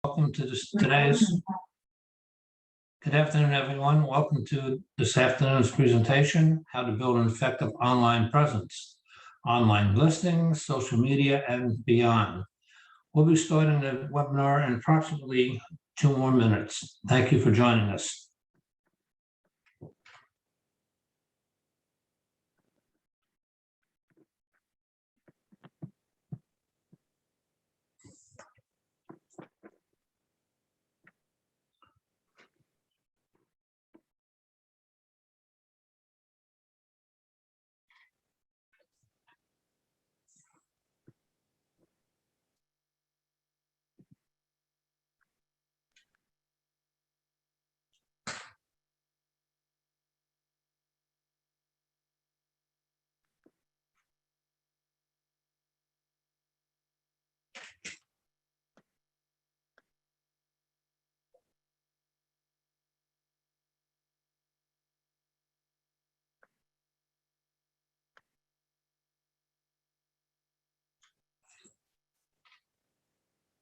Welcome to good afternoon, everyone. Welcome to this afternoon's presentation, How to Build an Effective Online Presence, Online Listings, Social Media, and Beyond. We'll be starting the webinar in approximately 2 more minutes. Thank you for joining us.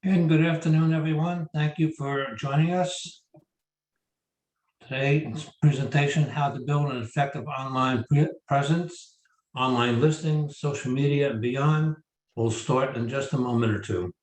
And good afternoon, everyone. Thank you for joining us. Today's presentation, How to Build an Effective Online Presence, Online Listings, Social Media, and Beyond. We'll start in just a moment or two.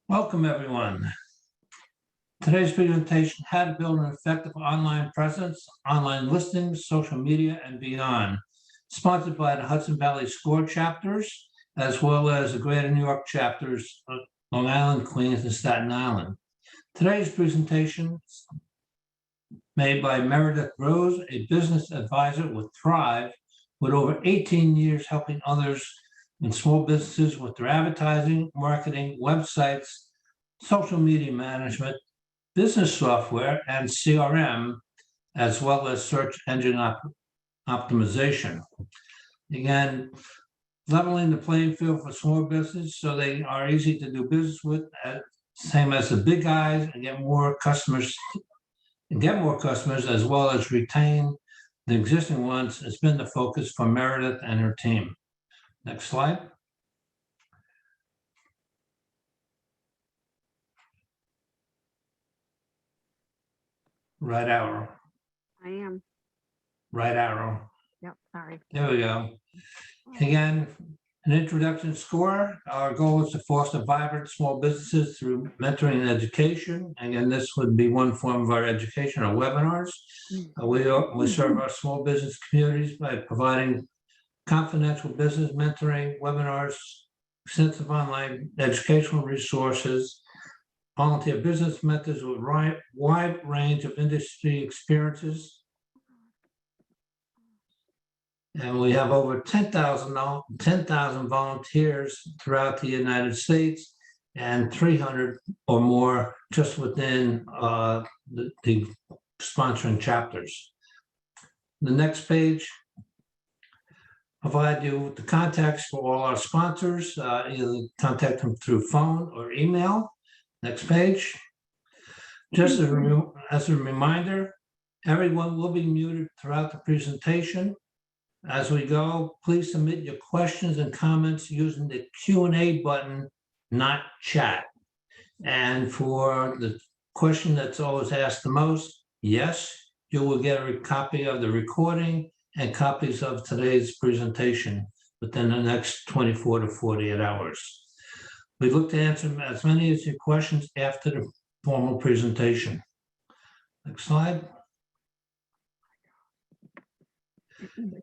Welcome, everyone. Today's presentation, How to Build an Effective Online Presence, Online Listings, Social Media, and Beyond, sponsored by the Hudson Valley SCORE chapters, as well as the Greater New York chapters of Long Island, Queens, and Staten Island. Today's presentation made by Meredith Rose, a business advisor with Thrive, with over 18 years helping others in small businesses with their advertising, marketing, websites, social media management, business software, and CRM, as well as search engine optimization. Again, leveling the playing field for small business so they are easy to do business with, same as the big guys, and get more customers, as well as retain the existing ones has been the focus for Meredith and her team. Next slide. Right arrow. I am. Right arrow. Yep, sorry. There we go. Again, an introduction SCORE. Our goal is to foster vibrant small businesses through mentoring and education. Again, this would be one form of our education, our webinars. We serve our small business communities by providing confidential business mentoring, webinars, extensive online educational resources, volunteer business mentors with a wide range of industry experiences. And we have over 10,000 volunteers throughout the United States and 300 or more just within the sponsoring chapters. The next page provide you with the contacts for all our sponsors. Either contact them through phone or email. Next page. Just as a reminder, everyone will be muted throughout the presentation. As we go, please submit your questions and comments using the Q&A button, not chat. And for the question that's always asked the most, yes, you will get a copy of the recording and copies of today's presentation within the next 24 to 48 hours. We look to answer as many of your questions after the formal presentation. Next slide.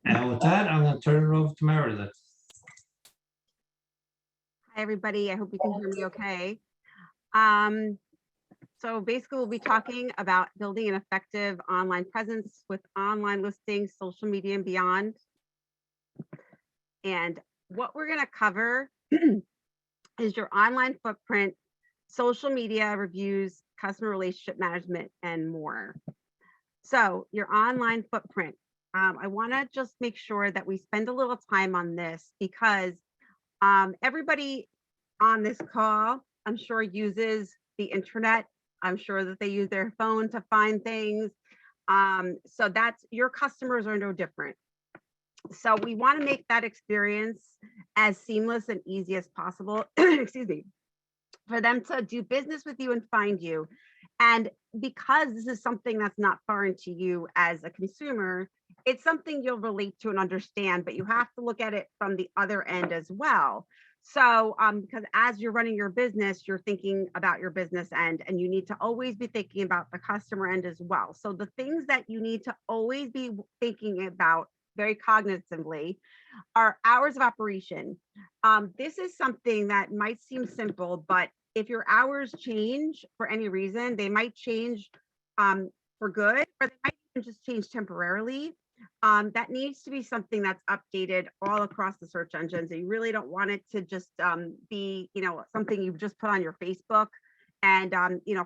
And with that, I'm going to turn it over to Meredith. Hi, everybody. I hope you can hear me okay. So basically, we'll be talking about building an effective online presence with online listings, social media, and beyond. And what we're going to cover is your online footprint, social media reviews, customer relationship management, and more. So your online footprint. I want to just make sure that we spend a little time on this because everybody on this call, I'm sure, uses the internet. I'm sure that they use their phone to find things. So that's your customers are no different. So we want to make that experience as seamless and easy as possible. Excuse me, for them to do business with you and find you. And because this is something that's not foreign to you as a consumer, it's something you'll relate to and understand, but you have to look at it from the other end as well. So, because as you're running your business, you're thinking about your business end, and you need to always be thinking about the customer end as well. So the things that you need to always be thinking about very cognitively are hours of operation. This is something that might seem simple, but if your hours change for any reason, they might change for good, or they might even just change temporarily. That needs to be something that's updated all across the search engines. You really don't want it to just be, something you've just put on your Facebook and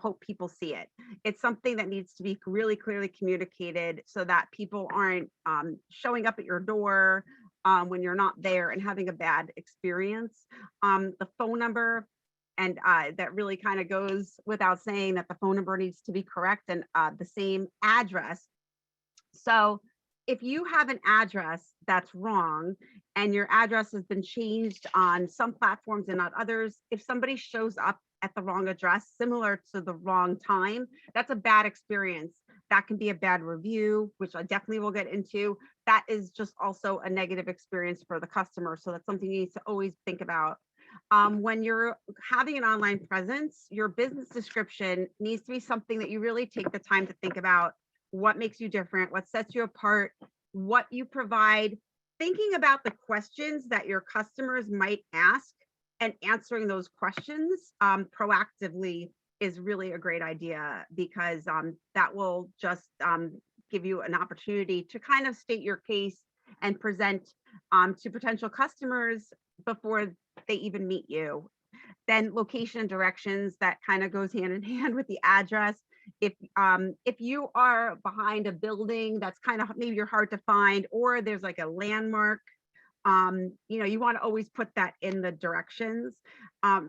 hope people see it. It's something that needs to be really clearly communicated so that people aren't showing up at your door when you're not there and having a bad experience. The phone number, and that really kind of goes without saying that the phone number needs to be correct, and the same address. So if you have an address that's wrong and your address has been changed on some platforms and not others, if somebody shows up at the wrong address, similar to the wrong time, that's a bad experience. That can be a bad review, which I definitely will get into. That is just also a negative experience for the customer. So that's something you need to always think about. When you're having an online presence, your business description needs to be something that you really take the time to think about. What makes you different? What sets you apart? What you provide? Thinking about the questions that your customers might ask and answering those questions proactively is really a great idea, because that will just give you an opportunity to kind of state your case and present to potential customers before they even meet you. Then location and directions, that kind of goes hand in hand with the address. If you are behind a building that's kind of maybe you're hard to find, or there's like a landmark, you want to always put that in the directions.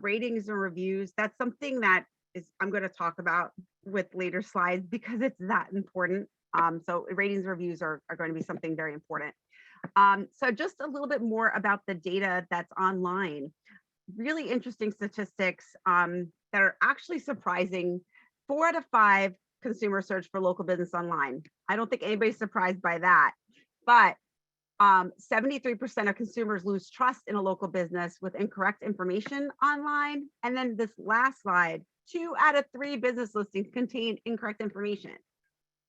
Ratings and reviews, that's something that I'm going to talk about with later slides because it's that important. So ratings and reviews are going to be something very important. So just a little bit more about the data that's online. Really interesting statistics that are actually surprising. 4 out of 5 consumers search for local business online. I don't think anybody's surprised by that, but 73% of consumers lose trust in a local business with incorrect information online. And then this last slide, 2 out of 3 business listings contain incorrect information.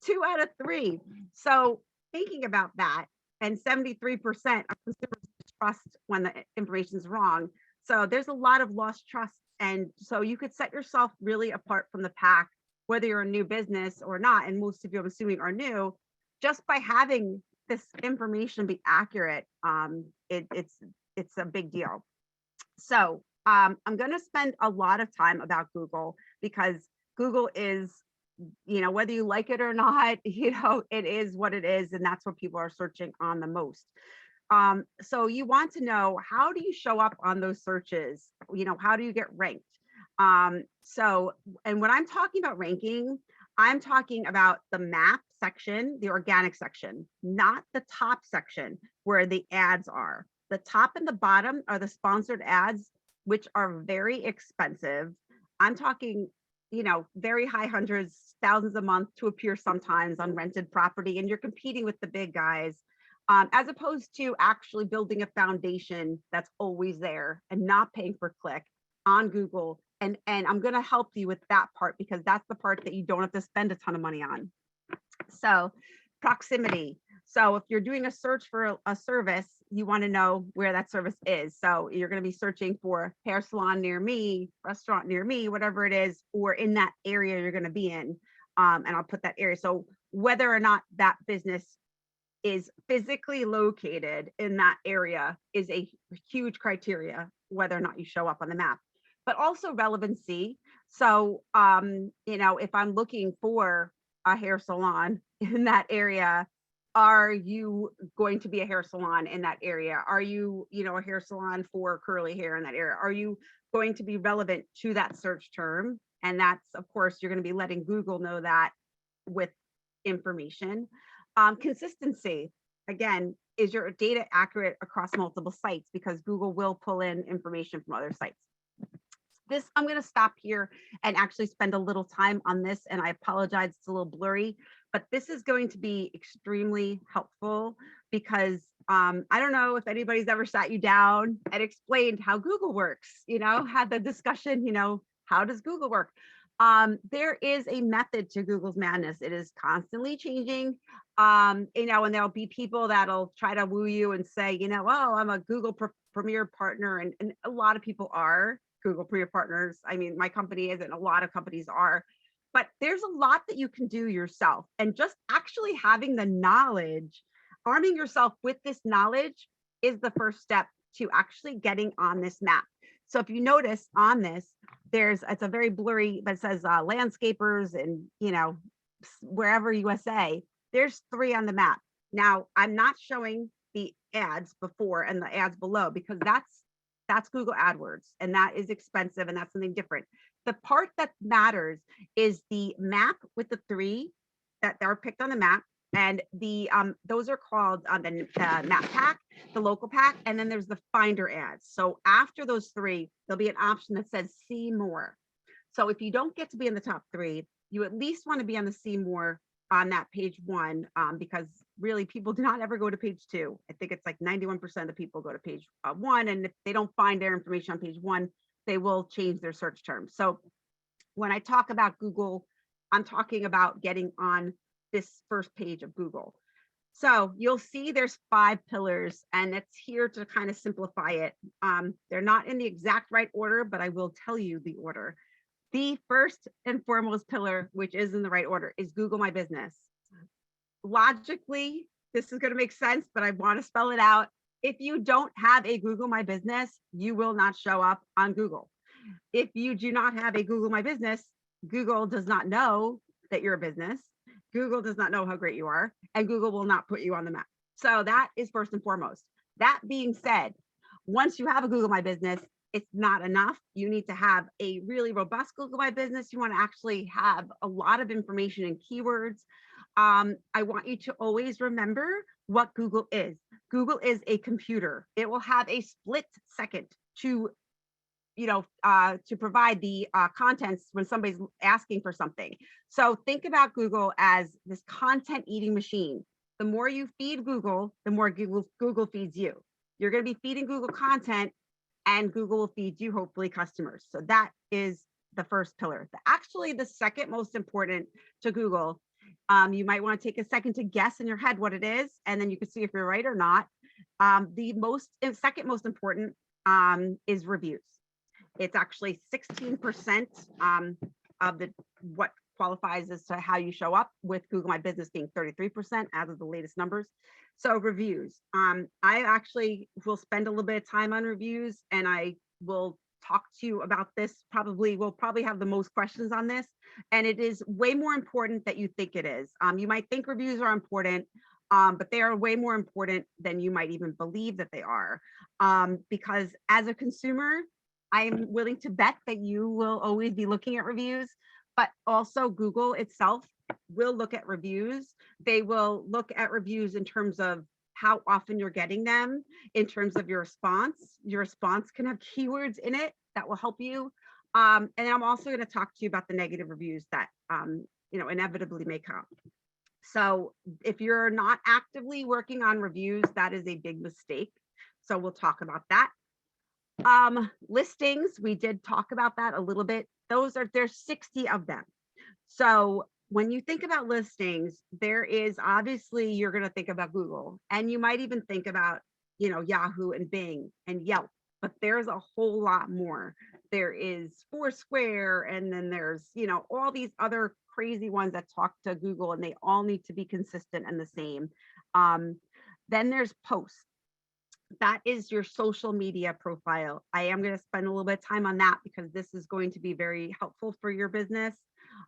2 out of 3. So thinking about that, and 73% of consumers trust when the information is wrong. So there's a lot of lost trust. And so you could set yourself really apart from the pack, whether you're a new business or not. And most of you, I'm assuming, are new, just by having this information be accurate. It's a big deal. So I'm going to spend a lot of time about Google, because Google is, whether you like it or not, it is what it is. And that's what people are searching on the most. So you want to know, how do you show up on those searches? How do you get ranked? And when I'm talking about ranking, I'm talking about the map section, the organic section, not the top section where the ads are. The top and the bottom are the sponsored ads, which are very expensive. I'm talking, very high hundreds, thousands a month to appear sometimes on rented property, and you're competing with the big guys. As opposed to actually building a foundation that's always there and not paying per click on Google. And I'm going to help you with that part, because that's the part that you don't have to spend a ton of money on. So proximity. So if you're doing a search for a service, you want to know where that service is. So you're going to be searching for hair salon near me, restaurant near me, whatever it is, or in that area you're going to be in. And I'll put that area. So whether or not that business is physically located in that area is a huge criteria, whether or not you show up on the map, but also relevancy. So, if I'm looking for a hair salon in that area, are you going to be a hair salon in that area? Are you, a hair salon for curly hair in that area? Are you going to be relevant to that search term? And that's, of course, you're going to be letting Google know that with information. Consistency, again, is your data accurate across multiple sites? Because Google will pull in information from other sites. I'm going to stop here and actually spend a little time on this, and I apologize, it's a little blurry, but this is going to be extremely helpful because I don't know if anybody's ever sat you down and explained how Google works, had the discussion, how does Google work? There is a method to Google's madness. It is constantly changing. And there'll be people that'll try to woo you and say, oh, I'm a Google Premier partner. And a lot of people are Google Premier partners. I mean, my company isn't, a lot of companies are, but there's a lot that you can do yourself. And just actually having the knowledge, arming yourself with this knowledge is the first step to actually getting on this map. So if you notice on this, it's a very blurry, but it says landscapers and, wherever USA, there's 3 on the map. Now, I'm not showing the ads before and the ads below because that's Google AdWords, and that is expensive and that's something different. The part that matters is the map with the 3 that are picked on the map, and the those are called the map pack, the local pack, and then there's the finder ads. So after those 3, there'll be an option that says see more. So if you don't get to be in the top 3, you at least want to be on the see more on that page 1, because really people do not ever go to page 2. I think it's like 91% of the people go to page 1, and if they don't find their information on page 1, they will change their search terms. So when I talk about Google, I'm talking about getting on this first page of Google. So you'll see there's 5 pillars, and it's here to kind of simplify it. They're not in the exact right order, but I will tell you the order. The first and foremost pillar, which is in the right order, is Google My Business. Logically, this is going to make sense, but I want to spell it out. If you don't have a Google My Business, you will not show up on Google. If you do not have a Google My Business, Google does not know that you're a business. Google does not know how great you are, and Google will not put you on the map. So that is first and foremost. That being said, once you have a Google My Business, it's not enough. You need to have a really robust Google My Business. You want to actually have a lot of information and keywords. I want you to always remember what Google is. Google is a computer. It will have a split second to provide the contents when somebody's asking for something. So think about Google as this content eating machine. The more you feed Google, the more Google feeds you. You're going to be feeding Google content, and Google will feed you, hopefully, customers. So that is the first pillar. Actually, the second most important to Google, you might want to take a second to guess in your head what it is, and then you can see if you're right or not. The second most important is reviews. It's actually 16% of what qualifies as to how you show up, with Google My Business being 33% as of the latest numbers. So reviews. I actually will spend a little bit of time on reviews, and I will talk to you about this. We'll probably have the most questions on this, and it is way more important than you think it is. You might think reviews are important, but they are way more important than you might even believe that they are. Because as a consumer, I'm willing to bet that you will always be looking at reviews, but also Google itself will look at reviews. They will look at reviews in terms of how often you're getting them, in terms of your response. Your response can have keywords in it that will help you. And I'm also going to talk to you about the negative reviews that inevitably may come. So if you're not actively working on reviews, that is a big mistake. So we'll talk about that. Listings, we did talk about that a little bit. There's 60 of them. So when you think about listings, there is obviously, you're going to think about Google, and you might even think about, Yahoo and Bing and Yelp, but there's a whole lot more. There is Foursquare, and then there's, all these other crazy ones that talk to Google, and they all need to be consistent and the same. Then there's posts. That is your social media profile. I am going to spend a little bit of time on that because this is going to be very helpful for your business.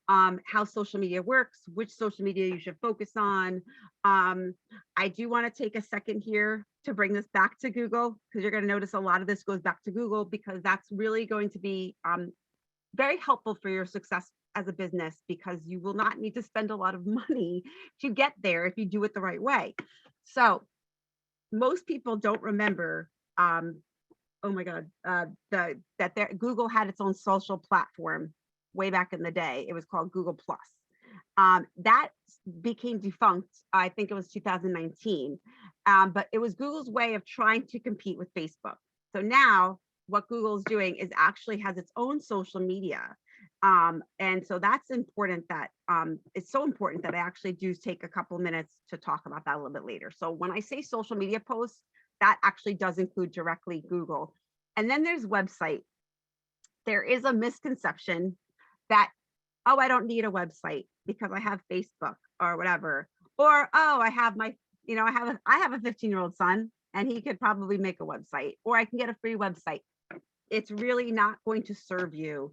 How social media works, which social media you should focus on. I do want to take a second here to bring this back to Google, because you're going to notice a lot of this goes back to Google, because that's really going to be very helpful for your success as a business, because you will not need to spend a lot of money to get there if you do it the right way. So most people don't remember, oh my God, Google had its own social platform way back in the day. It was called Google Plus. That became defunct, I think it was 2019, but it was Google's way of trying to compete with Facebook. So now what Google is doing is actually has its own social media. And so that's important, that it's so important that I actually do take a couple of minutes to talk about that a little bit later. So when I say social media posts, that actually does include directly Google. And then there's website. There is a misconception that, oh, I don't need a website because I have Facebook or whatever. Or, oh, I have my, I have a 15-year-old son and he could probably make a website, or I can get a free website. It's really not going to serve you.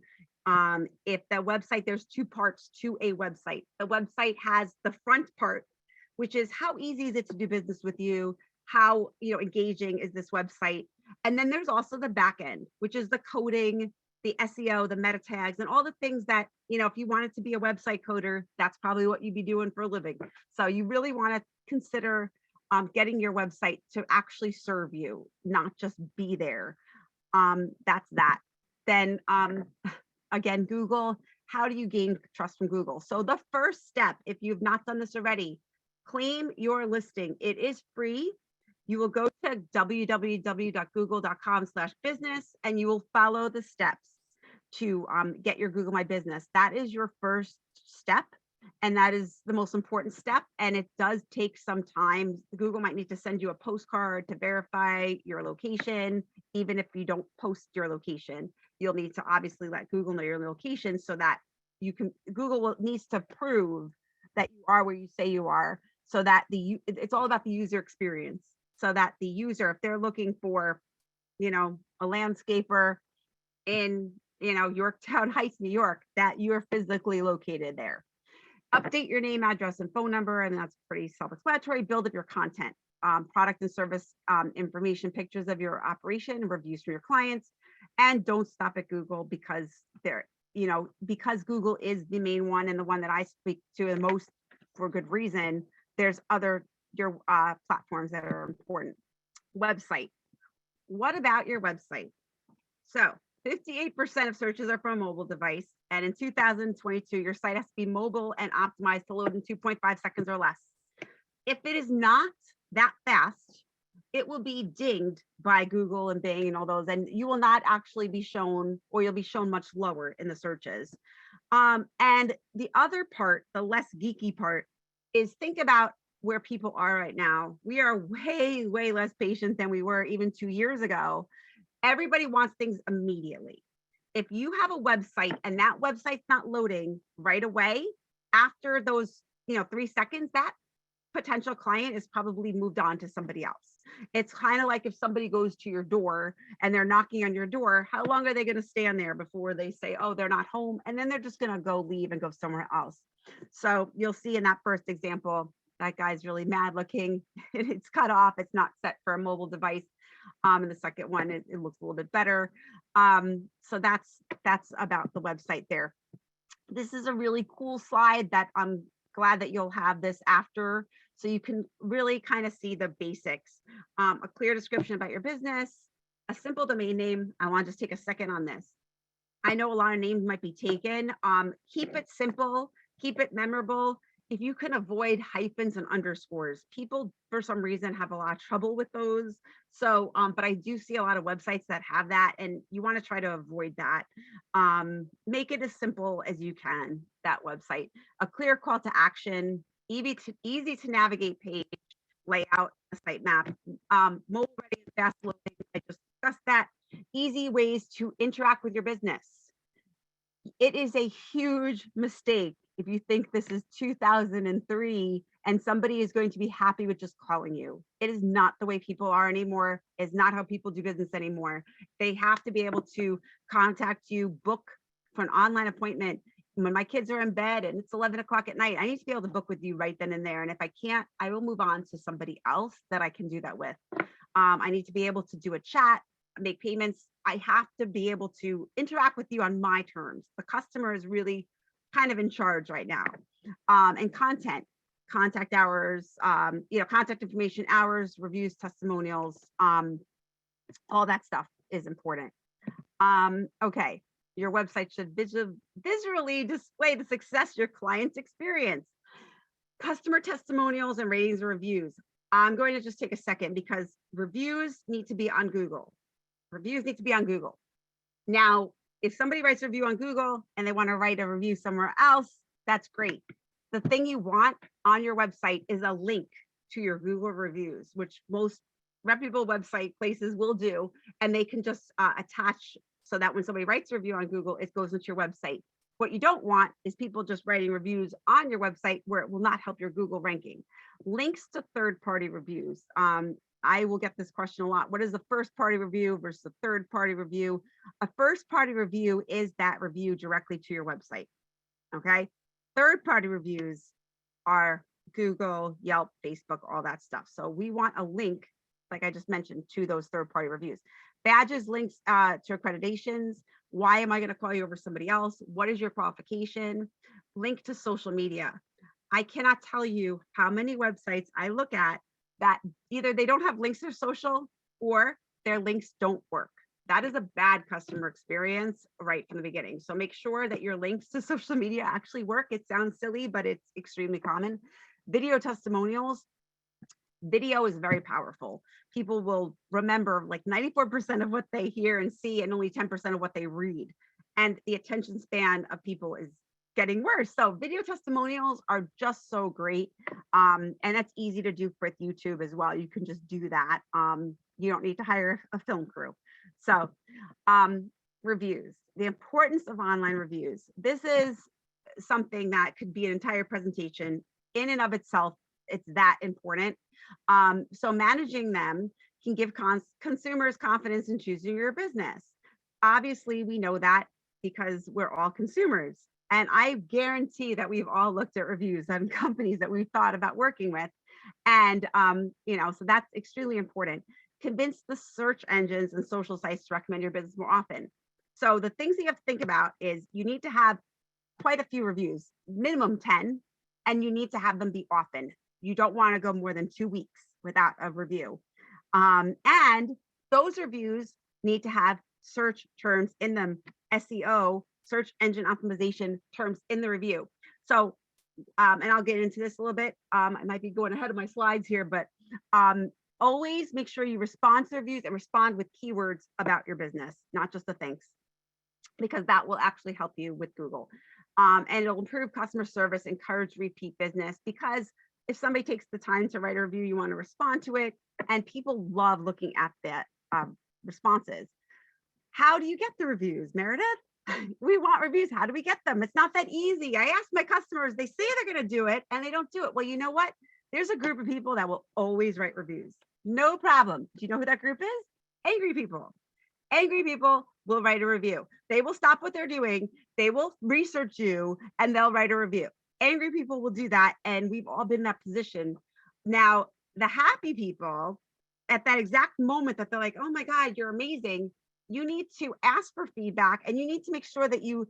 If the website, there's two parts to a website. The website has the front part, which is how easy is it to do business with you? How engaging is this website? And then there's also the back end, which is the coding, the SEO, the meta tags, and all the things that, if you wanted to be a website coder, that's probably what you'd be doing for a living. So you really want to consider getting your website to actually serve you, not just be there. That's that. Then again, Google, how do you gain trust from Google? So the first step, if you've not done this already, claim your listing. It is free. You will go to www.google.com/business and you will follow the steps to get your Google My Business. That is your first step. And that is the most important step. And it does take some time. Google might need to send you a postcard to verify your location. Even if you don't post your location, you'll need to obviously let Google know your location so that Google needs to prove that you are where you say you are, so that it's all about the user experience. So that the user, if they're looking for, a landscaper in, Yorktown Heights, New York, that you're physically located there. Update your name, address, and phone number, and that's pretty self-explanatory. Build up your content, product and service information, pictures of your operation, reviews from your clients, and don't stop at Google, because because Google is the main one and the one that I speak to the most for good reason. There's other platforms that are important. Website. What about your website? So 58% of searches are from a mobile device. And in 2022, your site has to be mobile and optimized to load in 2.5 seconds or less. If it is not that fast, it will be dinged by Google and Bing and all those, and you will not actually be shown, or you'll be shown much lower in the searches. And the other part, the less geeky part, is think about where people are right now. We are way, way less patient than we were even 2 years ago. Everybody wants things immediately. If you have a website and that website's not loading right away, after those 3 seconds, that potential client is probably moved on to somebody else. It's kind of like if somebody goes to your door and they're knocking on your door, how long are they going to stand there before they say, oh, they're not home? And then they're just going to leave and go somewhere else. So you'll see in that first example, that guy's really mad looking. It's cut off. It's not set for a mobile device. And the second one, it looks a little bit better. So that's about the website there. This is a really cool slide that I'm glad that you'll have this after, so you can really kind of see the basics. A clear description about your business, a simple domain name. I want to just take a second on this. I know a lot of names might be taken. Keep it simple, keep it memorable. If you can avoid hyphens and underscores, people for some reason have a lot of trouble with those. So, but I do see a lot of websites that have that, and you want to try to avoid that. Make it as simple as you can, that website. A clear call to action, easy to navigate page, layout, a site map, mobile ready and fast loading. I just discussed that. Easy ways to interact with your business. It is a huge mistake if you think this is 2003 and somebody is going to be happy with just calling you. It is not the way people are anymore. It's not how people do business anymore. They have to be able to contact you, book for an online appointment. When my kids are in bed and it's 11 o'clock at night, I need to be able to book with you right then and there. And if I can't, I will move on to somebody else that I can do that with. I need to be able to do a chat, make payments. I have to be able to interact with you on my terms. The customer is really kind of in charge right now. And contact hours, contact information, hours, reviews, testimonials, all that stuff is important. Okay, your website should visually display the success your clients experience. Customer testimonials and ratings and reviews. I'm going to just take a second because reviews need to be on Google. Reviews need to be on Google. Now, if somebody writes a review on Google and they want to write a review somewhere else, that's great. The thing you want on your website is a link to your Google reviews, which most reputable website places will do, and they can just attach so that when somebody writes a review on Google, it goes into your website. What you don't want is people just writing reviews on your website where it will not help your Google ranking. Links to third-party reviews. I will get this question a lot. What is a first-party review versus a third-party review? A first-party review is that review directly to your website, okay? Third-party reviews are Google, Yelp, Facebook, all that stuff. So we want a link, like I just mentioned, to those third-party reviews. Badges, links to accreditations. Why am I going to call you over somebody else? What is your qualification? Link to social media. I cannot tell you how many websites I look at that either they don't have links to social or their links don't work. That is a bad customer experience right from the beginning. So make sure that your links to social media actually work. It sounds silly, but it's extremely common. Video testimonials. Video is very powerful. People will remember like 94% of what they hear and see and only 10% of what they read. And the attention span of people is getting worse. So video testimonials are just so great. And that's easy to do with YouTube as well. You can just do that. You don't need to hire a film crew. So reviews, the importance of online reviews. This is something that could be an entire presentation in and of itself. It's that important. So managing them can give consumers confidence in choosing your business. Obviously, we know that because we're all consumers. And I guarantee that we've all looked at reviews on companies that we've thought about working with. And, so that's extremely important. Convince the search engines and social sites to recommend your business more often. So the things that you have to think about is you need to have quite a few reviews, minimum 10, and you need to have them be often. You don't want to go more than 2 weeks without a review. And those reviews need to have search terms in them, SEO, search engine optimization terms in the review. So, and I'll get into this a little bit. I might be going ahead of my slides here, but always make sure you respond to reviews and respond with keywords about your business, not just the thanks, because that will actually help you with Google. And it'll improve customer service, encourage repeat business, because if somebody takes the time to write a review, you want to respond to it. And people love looking at the responses. How do you get the reviews, Meredith? We want reviews. How do we get them? It's not that easy. I ask my customers, they say they're going to do it and they don't do it. Well, you know what? There's a group of people that will always write reviews. No problem. Do you know who that group is? Angry people. Angry people will write a review. They will stop what they're doing. They will research you and they'll write a review. Angry people will do that. And we've all been in that position. Now, the happy people, at that exact moment that they're like, oh my God, you're amazing. You need to ask for feedback and you need to make sure that you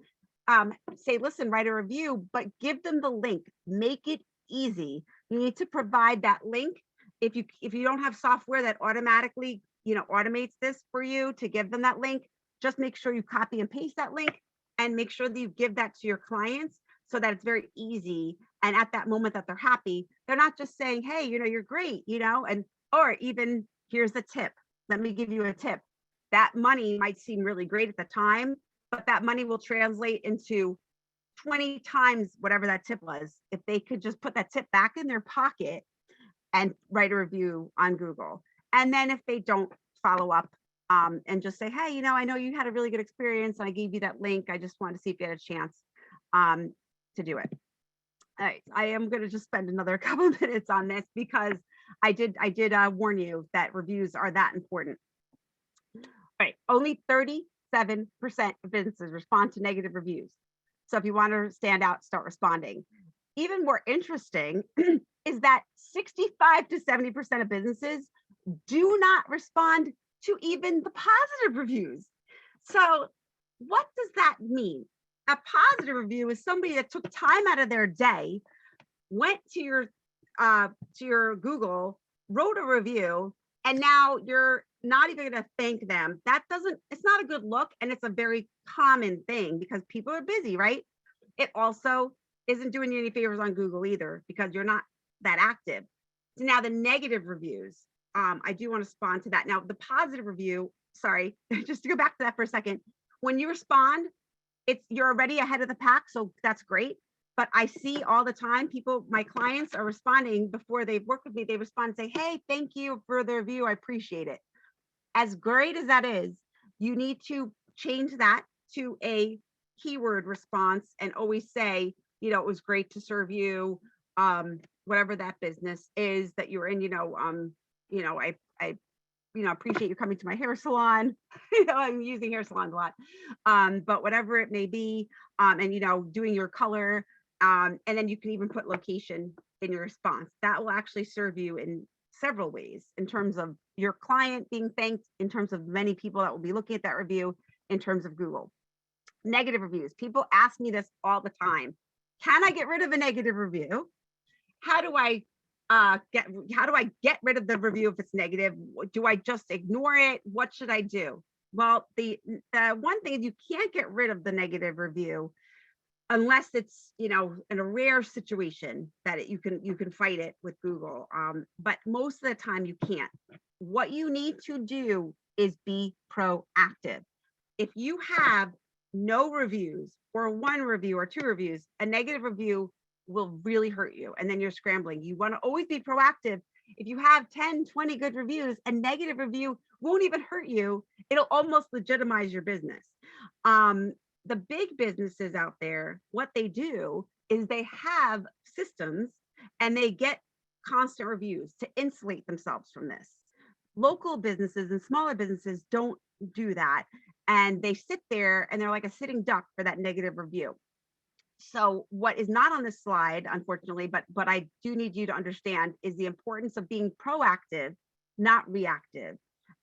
say, listen, write a review, but give them the link. Make it easy. You need to provide that link. If you don't have software that automatically, automates this for you to give them that link, just make sure you copy and paste that link and make sure that you give that to your clients so that it's very easy. And at that moment that they're happy, they're not just saying, hey, you're great, or even here's the tip. Let me give you a tip. That money might seem really great at the time, but that money will translate into 20 times whatever that tip was. If they could just put that tip back in their pocket and write a review on Google. And then if they don't follow up and just say, hey, I know you had a really good experience and I gave you that link. I just wanted to see if you had a chance to do it. All right, I am going to just spend another couple minutes on this because I did warn you that reviews are that important. Right, only 37% of businesses respond to negative reviews. So if you want to stand out, start responding. Even more interesting is that 65 to 70% of businesses do not respond to even the positive reviews. So what does that mean? A positive review is somebody that took time out of their day, went to your Google, wrote a review, and now you're not even going to thank them. It's not a good look, and it's a very common thing because people are busy, right? It also isn't doing you any favors on Google either because you're not that active. So now the negative reviews, I do want to respond to that. Now the positive review, sorry, just to go back to that for a second. When you respond, you're already ahead of the pack, so that's great. But I see all the time my clients are responding before they've worked with me. They respond and say, hey, thank you for the review. I appreciate it. As great as that is, you need to change that to a keyword response and always say, it was great to serve you, whatever that business is that you're in, I appreciate you coming to my hair salon. I'm using hair salons a lot, but whatever it may be, and doing your color, and then you can even put location in your response. That will actually serve you in several ways in terms of your client being thanked, in terms of many people that will be looking at that review, in terms of Google. Negative reviews. People ask me this all the time. Can I get rid of a negative review? How do I get rid of the review if it's negative? Do I just ignore it? What should I do? Well, the one thing is you can't get rid of the negative review unless it's in a rare situation that you can fight it with Google. But most of the time you can't. What you need to do is be proactive. If you have no reviews or one review or two reviews, a negative review will really hurt you. And then you're scrambling. You want to always be proactive. If you have 10, 20 good reviews, a negative review won't even hurt you. It'll almost legitimize your business. The big businesses out there, what they do is they have systems and they get constant reviews to insulate themselves from this. Local businesses and smaller businesses don't do that. And they sit there and they're like a sitting duck for that negative review. So what is not on this slide, unfortunately, but I do need you to understand is the importance of being proactive, not reactive,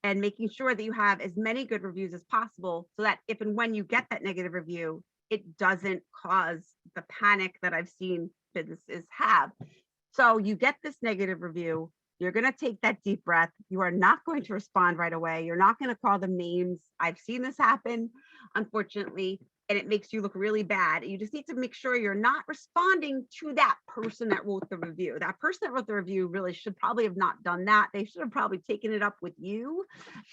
and making sure that you have as many good reviews as possible so that if and when you get that negative review, it doesn't cause the panic that I've seen businesses have. So you get this negative review, you're going to take that deep breath. You are not going to respond right away. You're not going to call them names. I've seen this happen, unfortunately, and it makes you look really bad. You just need to make sure you're not responding to that person that wrote the review. That person that wrote the review really should probably have not done that. They should have probably taken it up with you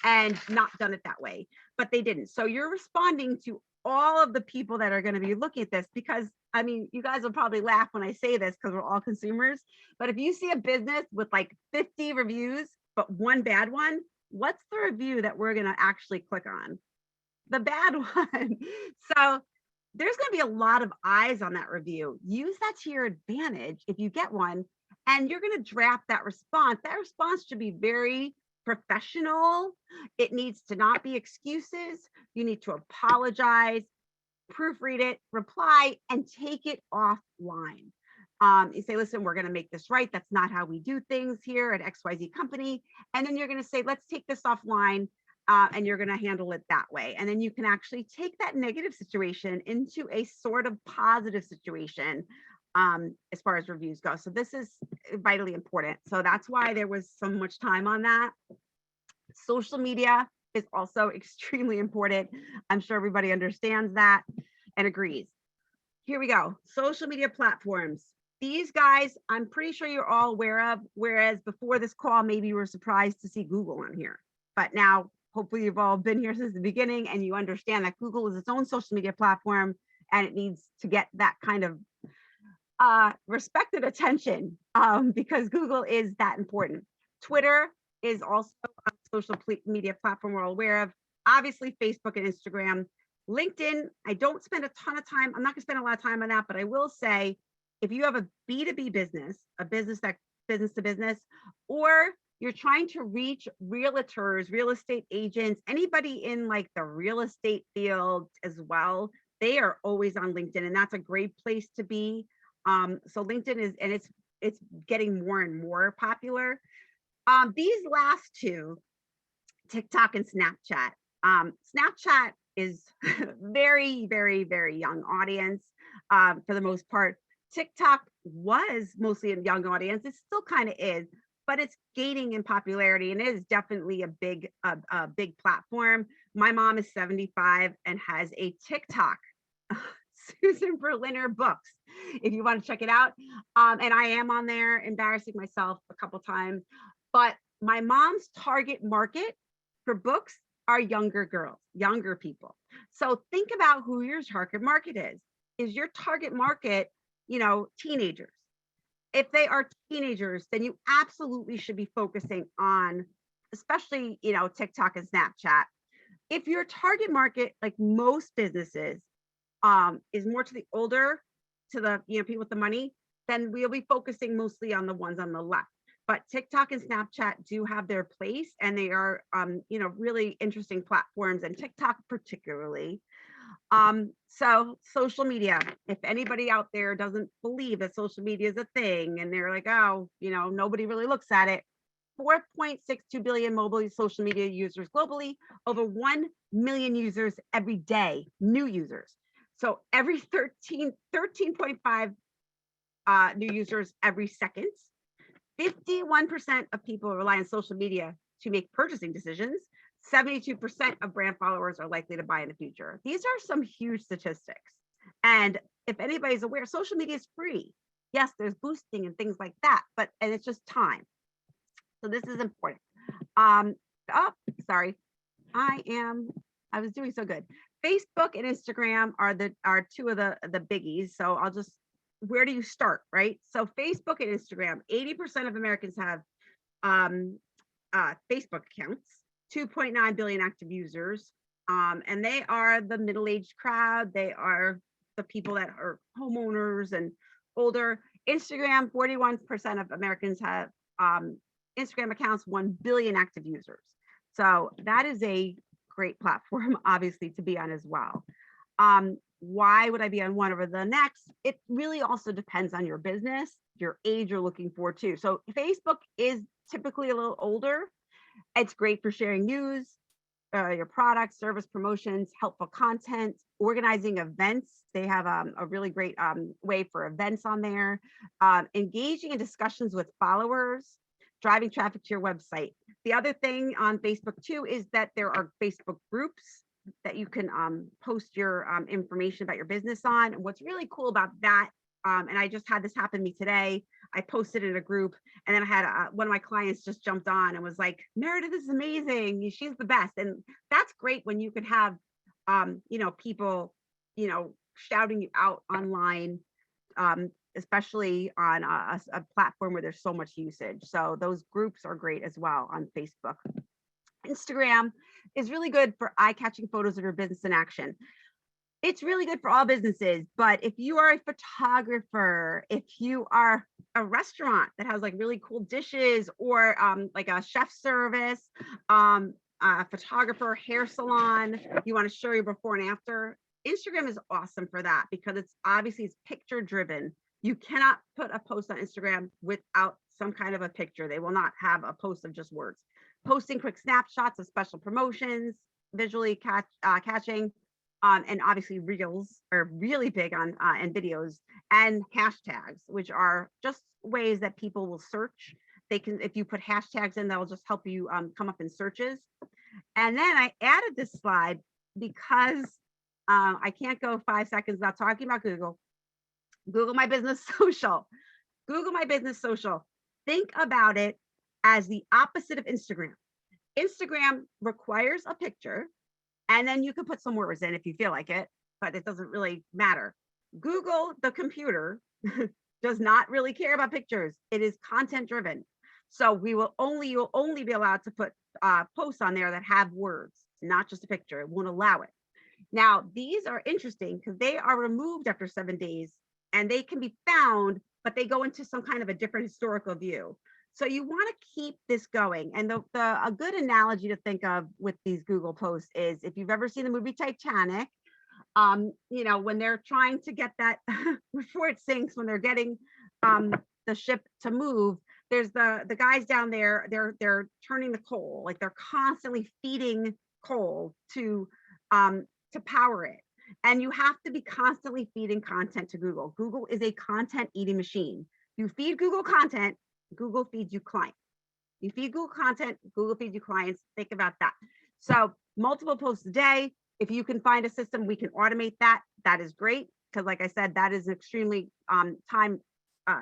and not done it that way, but they didn't. So you're responding to all of the people that are going to be looking at this because, I mean, you guys will probably laugh when I say this because we're all consumers, but if you see a business with like 50 reviews, but one bad one, what's the review that we're going to actually click on? The bad one. So there's going to be a lot of eyes on that review. Use that to your advantage if you get one, and you're going to draft that response. That response should be very professional. It needs to not be excuses. You need to apologize, proofread it, reply, and take it offline. You say, listen, we're going to make this right. That's not how we do things here at XYZ company. And then you're going to say, let's take this offline. And you're going to handle it that way. And then you can actually take that negative situation into a sort of positive situation as far as reviews go. So this is vitally important. So that's why there was so much time on that. Social media is also extremely important. I'm sure everybody understands that and agrees. Here we go. Social media platforms. These guys, I'm pretty sure you're all aware of, whereas before this call, maybe you were surprised to see Google on here. But now, hopefully you've all been here since the beginning and you understand that Google is its own social media platform and it needs to get that kind of respected attention because Google is that important. Twitter is also a social media platform we're all aware of. Obviously, Facebook and Instagram. LinkedIn, I don't spend a ton of time. I'm not going to spend a lot of time on that, but I will say if you have a B2B business, a business that business to business, or you're trying to reach realtors, real estate agents, anybody in like the real estate field as well, they are always on LinkedIn, and that's a great place to be. So LinkedIn is, and it's getting more and more popular. These last two, TikTok and Snapchat. Snapchat is very, very, very young audience for the most part. TikTok was mostly a young audience. It still kind of is, but it's gaining in popularity, and it is definitely a big platform. My mom is 75 and has a TikTok. Susan Berliner Books, if you want to check it out. And I am on there embarrassing myself a couple times, but my mom's target market for books are younger girls, younger people. So think about who your target market is. Is your target market, teenagers? If they are teenagers, then you absolutely should be focusing on, especially, TikTok and Snapchat. If your target market, like most businesses, is more to the older, to the people with the money, then we'll be focusing mostly on the ones on the left. But TikTok and Snapchat do have their place, and they are really interesting platforms, and TikTok particularly. So social media, if anybody out there doesn't believe that social media is a thing, and they're like, oh, nobody really looks at it, 4.62 billion mobile social media users globally, over 1 million users every day, new users. So every 13.5 new users every second. 51% of people rely on social media to make purchasing decisions. 72% of brand followers are likely to buy in the future. These are some huge statistics. And if anybody's aware, social media is free. Yes, there's boosting and things like that, and it's just time. So this is important. Sorry. I was doing so good. Facebook and Instagram are two of the biggies. So where do you start, right? So Facebook and Instagram, 80% of Americans have Facebook accounts, 2.9 billion active users. And they are the middle-aged crowd. They are the people that are homeowners and older. Instagram, 41% of Americans have Instagram accounts, 1 billion active users. So that is a great platform, obviously, to be on as well. Why would I be on one over the next? It really also depends on your business, your age you're looking for too. So Facebook is typically a little older. It's great for sharing news, your products, service promotions, helpful content, organizing events. They have a really great way for events on there, engaging in discussions with followers, driving traffic to your website. The other thing on Facebook too is that there are Facebook groups that you can post your information about your business on. And what's really cool about that, and I just had this happen to me today, I posted in a group, and then I had one of my clients just jumped on and was like, Meredith is amazing, she's the best. And that's great when you can have people shouting you out online, especially on a platform where there's so much usage. So those groups are great as well on Facebook. Instagram is really good for eye-catching photos of your business in action. It's really good for all businesses, but if you are a photographer, if you are a restaurant that has like really cool dishes, or like a chef service, a photographer, hair salon, you want to show your before and after, Instagram is awesome for that, because it's picture driven. You cannot put a post on Instagram without some kind of a picture. They will not have a post of just words. Posting quick snapshots of special promotions, visually catching, and obviously reels are really big on and videos, and hashtags, which are just ways that people will search. They can, if you put hashtags in, that'll just help you come up in searches. And then I added this slide because I can't go 5 seconds without talking about Google. Google My Business Social. Google My Business Social. Think about it as the opposite of Instagram. Instagram requires a picture, and then you can put some words in if you feel like it, but it doesn't really matter. Google, the computer, does not really care about pictures. It is content driven. So you'll only be allowed to put posts on there that have words, not just a picture. It won't allow it. Now, these are interesting because they are removed after 7 days and they can be found, but they go into some kind of a different historical view. So you want to keep this going. And a good analogy to think of with these Google posts is, if you've ever seen the movie Titanic, when they're trying to get that before it sinks, when they're getting the ship to move, there's the guys down there, they're turning the coal, like they're constantly feeding coal to power it. And you have to be constantly feeding content to Google. Google is a content eating machine. You feed Google content, Google feeds you clients. You feed Google content, Google feeds you clients. Think about that. So multiple posts a day. If you can find a system, we can automate that. That is great. Because like I said, that is extremely time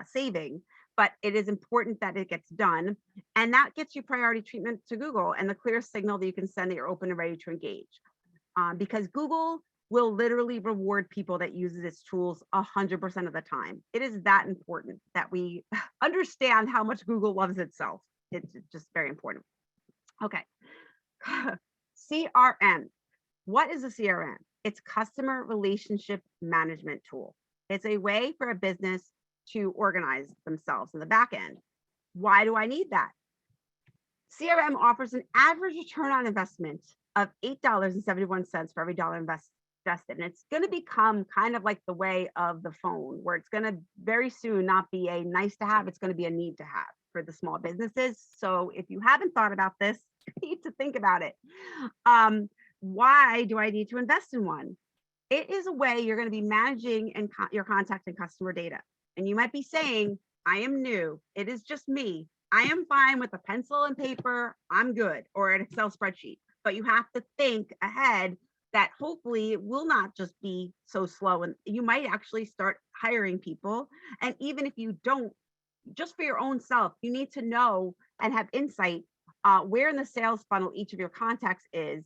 saving, but it is important that it gets done. And that gets you priority treatment to Google and the clear signal that you can send that you're open and ready to engage. Because Google will literally reward people that uses its tools 100% of the time. It is that important that we understand how much Google loves itself. It's just very important. Okay. CRM. What is a CRM? It's customer relationship management tool. It's a way for a business to organize themselves in the back end. Why do I need that? CRM offers an average return on investment of $8.71 for every dollar invested. And it's going to become kind of like the way of the phone, where it's going to very soon not be a nice to have, it's going to be a need to have for the small businesses. So if you haven't thought about this, you need to think about it. Why do I need to invest in one? It is a way you're going to be managing your contact and customer data. And you might be saying, I am new. It is just me. I am fine with a pencil and paper. I'm good, or an Excel spreadsheet. But you have to think ahead that hopefully it will not just be so slow, and you might actually start hiring people. And even if you don't, just for your own self, you need to know and have insight where in the sales funnel each of your contacts is.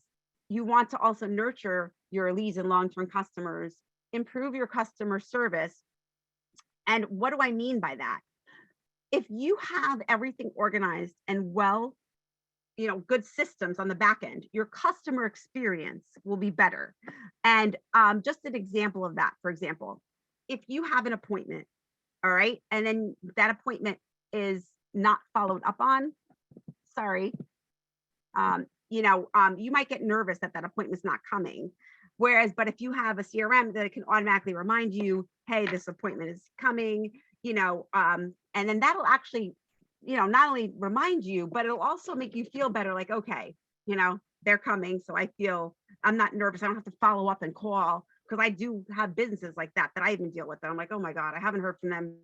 You want to also nurture your leads and long-term customers, improve your customer service. And what do I mean by that? If you have everything organized and well, good systems on the back end, your customer experience will be better. And just an example of that, for example, if you have an appointment, all right, and then that appointment is not followed up on, sorry, you might get nervous that appointment's not coming. But if you have a CRM that it can automatically remind you, hey, this appointment is coming, and then that'll actually, not only remind you, but it'll also make you feel better. Like, okay, they're coming. So I feel I'm not nervous. I don't have to follow up and call, because I do have businesses like that I even deal with. And I'm like, oh my God, I haven't heard from them.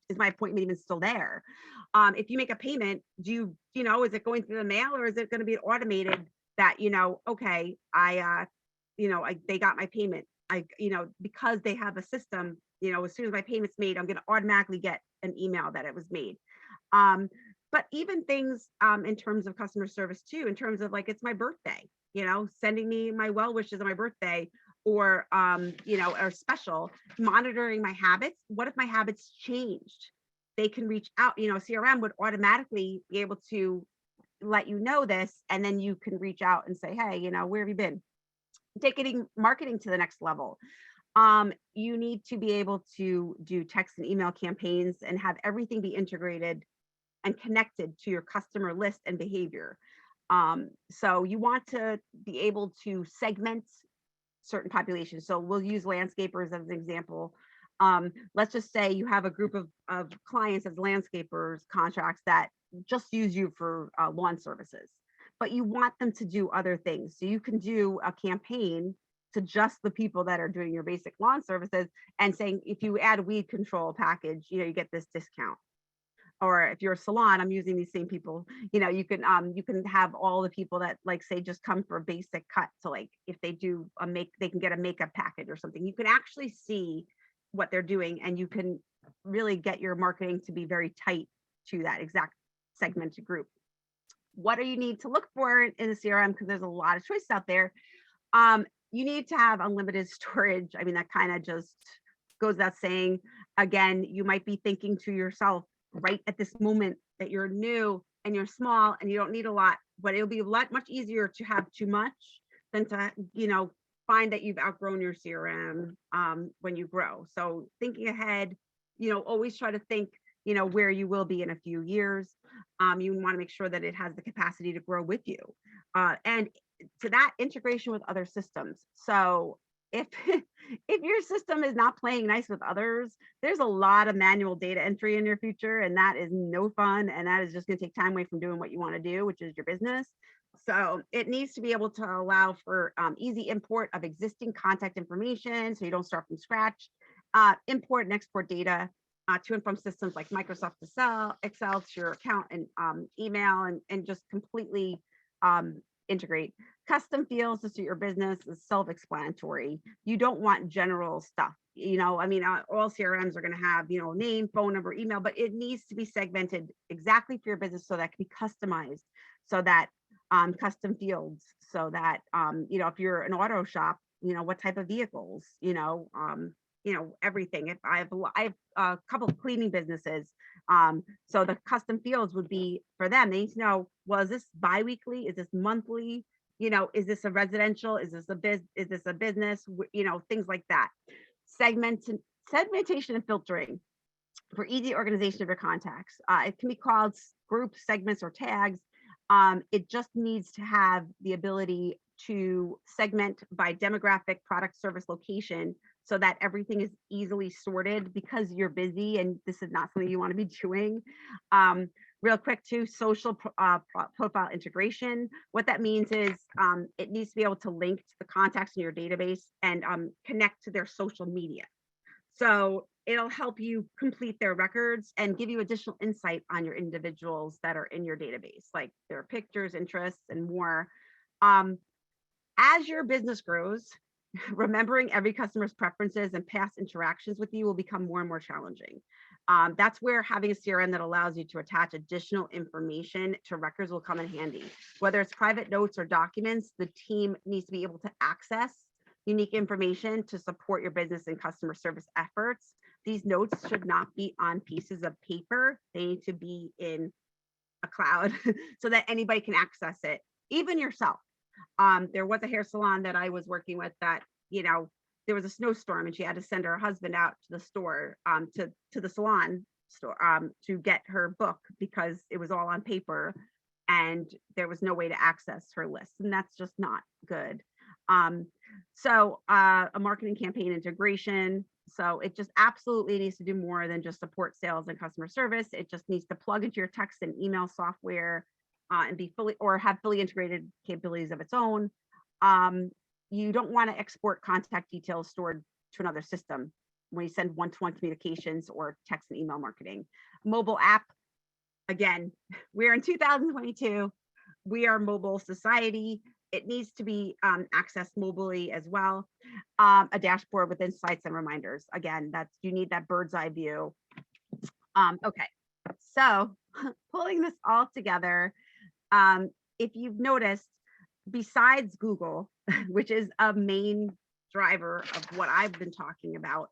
Is my appointment even still there? If you make a payment, is it going through the mail, or is it going to be automated that, okay, they got my payment. Because they have a system, as soon as my payment's made, I'm going to automatically get an email that it was made. But even things in terms of customer service too, in terms of like, it's my birthday, sending me my well wishes on my birthday, or or special, monitoring my habits. What if my habits changed? They can reach out, CRM would automatically be able to let you know this, and then you can reach out and say, hey, where have you been? Taking marketing to the next level. You need to be able to do text and email campaigns and have everything be integrated and connected to your customer list and behavior. So you want to be able to segment certain populations. So we'll use landscapers as an example. Let's just say you have a group of clients as landscapers contracts that just use you for lawn services, but you want them to do other things. So you can do a campaign to just the people that are doing your basic lawn services, and saying, if you add a weed control package, you get this discount. Or if you're a salon, I'm using these same people, you can have all the people that, like, say, just come for a basic cut. So like, if they do they can get a makeup package or something. You can actually see what they're doing, and you can really get your marketing to be very tight to that exact segmented group. What do you need to look for in the CRM? Because there's a lot of choices out there. You need to have unlimited storage. I mean, that kind of just goes without saying. Again, you might be thinking to yourself right at this moment that you're new and you're small and you don't need a lot, but it'll be much easier to have too much than to, find that you've outgrown your CRM when you grow. So thinking ahead, always try to think, where you will be in a few years. You want to make sure that it has the capacity to grow with you. And to that, integration with other systems. So if if your system is not playing nice with others, there's a lot of manual data entry in your future, and that is no fun, and that is just going to take time away from doing what you want to do, which is your business. So it needs to be able to allow for easy import of existing contact information, so you don't start from scratch. Import and export data to and from systems like Microsoft Excel to your account and email, and just completely integrate. Custom fields to suit your business is self-explanatory. You don't want general stuff. All CRMs are going to have, name, phone number, email, but it needs to be segmented exactly for your business so that it can be customized. So that custom fields, so that if you're an auto shop, what type of vehicles, everything. If I have a couple of cleaning businesses, so the custom fields would be for them. They need to know, well, is this biweekly? Is this monthly? Is this a residential? Is this a business? Things like that. Segmentation and filtering for easy organization of your contacts. It can be called groups, segments, or tags. It just needs to have the ability to segment by demographic, product, service, location, so that everything is easily sorted, because you're busy and this is not something you want to be doing. Real quick too, social profile integration. What that means is it needs to be able to link to the contacts in your database and connect to their social media. So it'll help you complete their records and give you additional insight on your individuals that are in your database, like their pictures, interests, and more. As your business grows, remembering every customer's preferences and past interactions with you will become more and more challenging. That's where having a CRM that allows you to attach additional information to records will come in handy. Whether it's private notes or documents, the team needs to be able to access unique information to support your business and customer service efforts. These notes should not be on pieces of paper. They need to be in a cloud so that anybody can access it, even yourself. There was a hair salon that I was working with that, there was a snowstorm and she had to send her husband out to the store, to the salon store, to get her book, because it was all on paper and there was no way to access her list. And that's just not good. So a marketing campaign integration. So it just absolutely needs to do more than just support sales and customer service. It just needs to plug into your text and email software and be have fully integrated capabilities of its own. You don't want to export contact details stored to another system when you send one-to-one communications or text and email marketing. Mobile app, again, we're in 2022. We are a mobile society. It needs to be accessed mobilely as well. A dashboard with insights and reminders. Again, you need that bird's eye view. Okay, so pulling this all together, if you've noticed, besides Google, which is a main driver of what I've been talking about,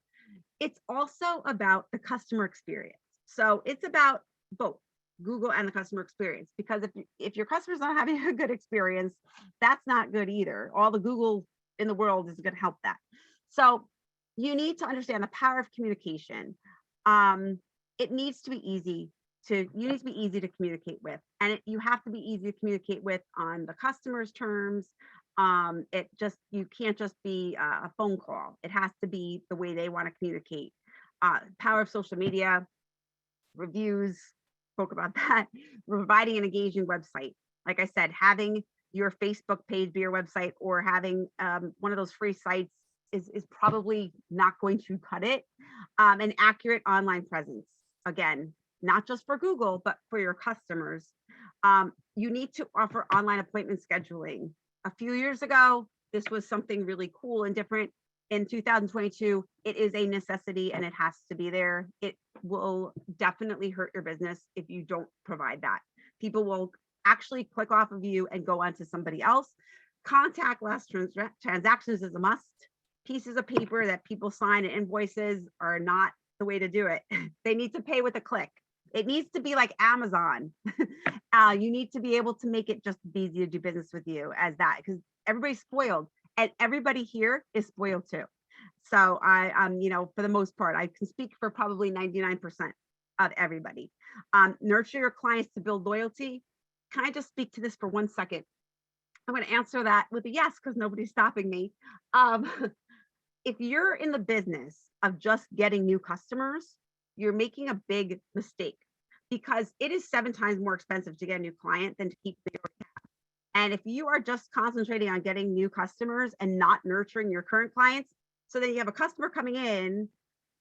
it's also about the customer experience. So it's about both Google and the customer experience, because if your customer's not having a good experience, that's not good either. All the Google in the world is going to help that. So you need to understand the power of communication. It needs to be easy to communicate with, and you have to be easy to communicate with on the customer's terms. You can't just be a phone call. It has to be the way they want to communicate. Power of social media, reviews, spoke about that. Providing an engaging website. Like I said, having your Facebook page be your website, or having one of those free sites is probably not going to cut it. An accurate online presence. Again, not just for Google, but for your customers. You need to offer online appointment scheduling. A few years ago, this was something really cool and different. In 2022, it is a necessity and it has to be there. It will definitely hurt your business if you don't provide that. People will actually click off of you and go on to somebody else. Contactless transactions is a must. Pieces of paper that people sign and invoices are not the way to do it. They need to pay with a click. It needs to be like Amazon. You need to be able to make it just easy to do business with you as that, because everybody's spoiled. and everybody here is spoiled too. So you know, for the most part, I can speak for probably 99% of everybody. Nurture your clients to build loyalty. Can I just speak to this for 1 second? I'm going to answer that with a yes, because nobody's stopping me. Um, if you're in the business of just getting new customers, you're making a big mistake, because it is 7 times more expensive to get a new client than to keep the. And if you are just concentrating on getting new customers and not nurturing your current clients, so then you have a customer coming in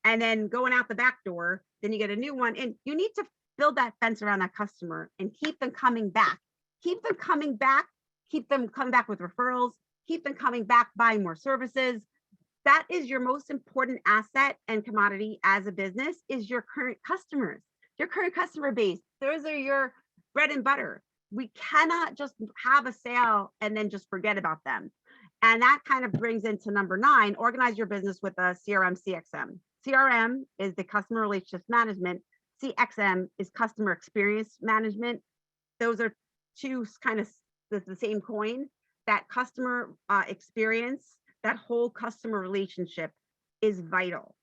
and then going out the back door, then you get a new one, and you need to build that fence around that customer and keep them coming back. Keep them coming back, keep them coming back with referrals, keep them coming back buying more services. That is your most important asset and commodity as a business, is your current customers, your current customer base. Those are your bread and butter. We cannot just have a sale and then just forget about them. And that kind of brings into number 9, organize your business with a CRM, CXM. CRM is the customer relationships management. CXM is customer experience management. Those are two kind of the same coin. That customer experience, that whole customer relationship is vital.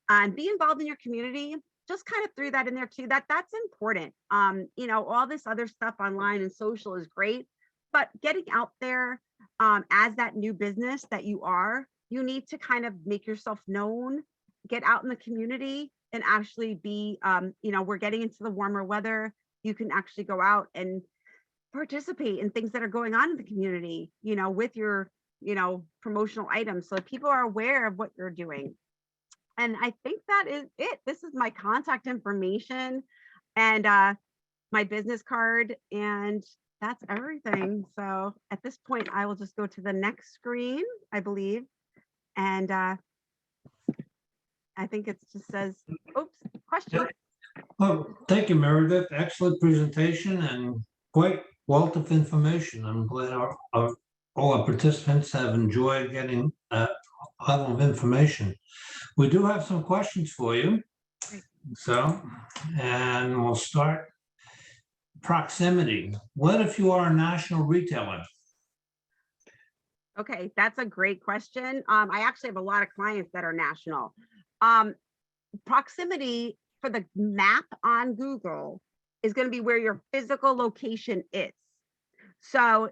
And be involved in your community. Just kind of threw that in there too. That's important. You know, all this other stuff online and social is great, but getting out there as that new business that you are, you need to kind of make yourself known, get out in the community, and actually be, you know, we're getting into the warmer weather. You can actually go out and participate in things that are going on in the community, you know, with your, you know, promotional items, so that people are aware of what you're doing. And I think that is it. This is my contact information and my business card, and that's everything. So at this point, I will just go to the next screen, I believe. And I think it just says, oops, question. Well, thank you, Meredith. Excellent presentation and quite wealth of information. I'm glad all our participants have enjoyed getting a level of information. We do have some questions for you. Great. So, and we'll start. Proximity. What if you are a national retailer? Okay, that's a great question. I actually have a lot of clients that are national. Proximity for the map on Google is going to be where your physical location is. So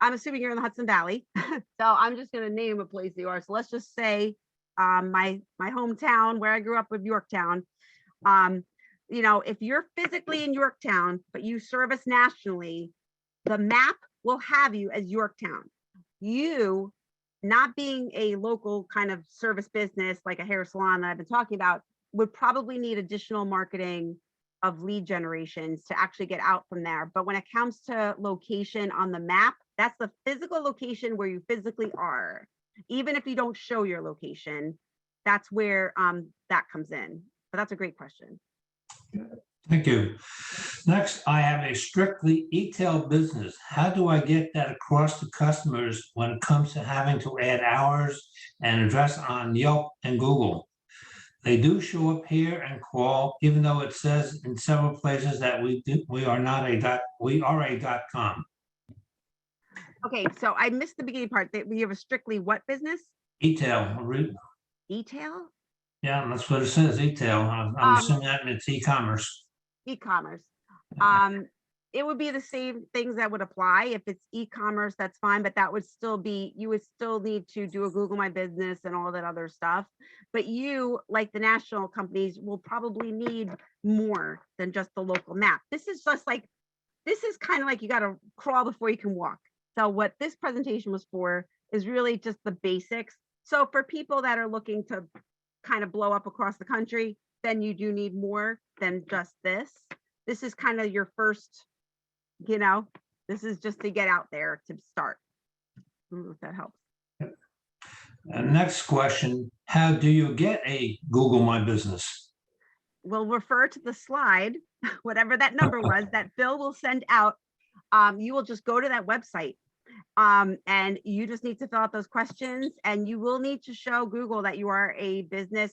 I'm assuming you're in the Hudson Valley. So I'm just going to name a place you are. So let's just say my hometown, where I grew up, with Yorktown. You know, if you're physically in Yorktown, but you service nationally, the map will have you as Yorktown. You, not being a local kind of service business like a hair salon that I've been talking about, would probably need additional marketing of lead generations to actually get out from there. But when it comes to location on the map, that's the physical location where you physically are. Even if you don't show your location, that's where that comes in. But that's a great question. Thank you. Next, I have a strictly e-tail business. How do I get that across to customers when it comes to having to add hours and address on Yelp and Google? They do show up here and crawl, even though it says in several places that we are a .com. Okay, so I missed the beginning part. That we have a strictly what business? E-tail. E-tail? Yeah, that's what it says, e-tail. I'm assuming that it's e-commerce. E-commerce. It would be the same things that would apply. If it's e-commerce, that's fine, but that would still be, you would still need to do a Google My Business and all that other stuff. But you, like the national companies, will probably need more than just the local map. This is just like, this is kind of like you got to crawl before you can walk. So what this presentation was for is really just the basics. So for people that are looking to kind of blow up across the country, then you do need more than just this. This is kind of your first, you know, this is just to get out there to start. If that helps. Next question, how do you get a Google My Business? We'll refer to the slide, whatever that number was that Bill will send out. You will just go to that website and you just need to fill out those questions, and you will need to show Google that you are a business,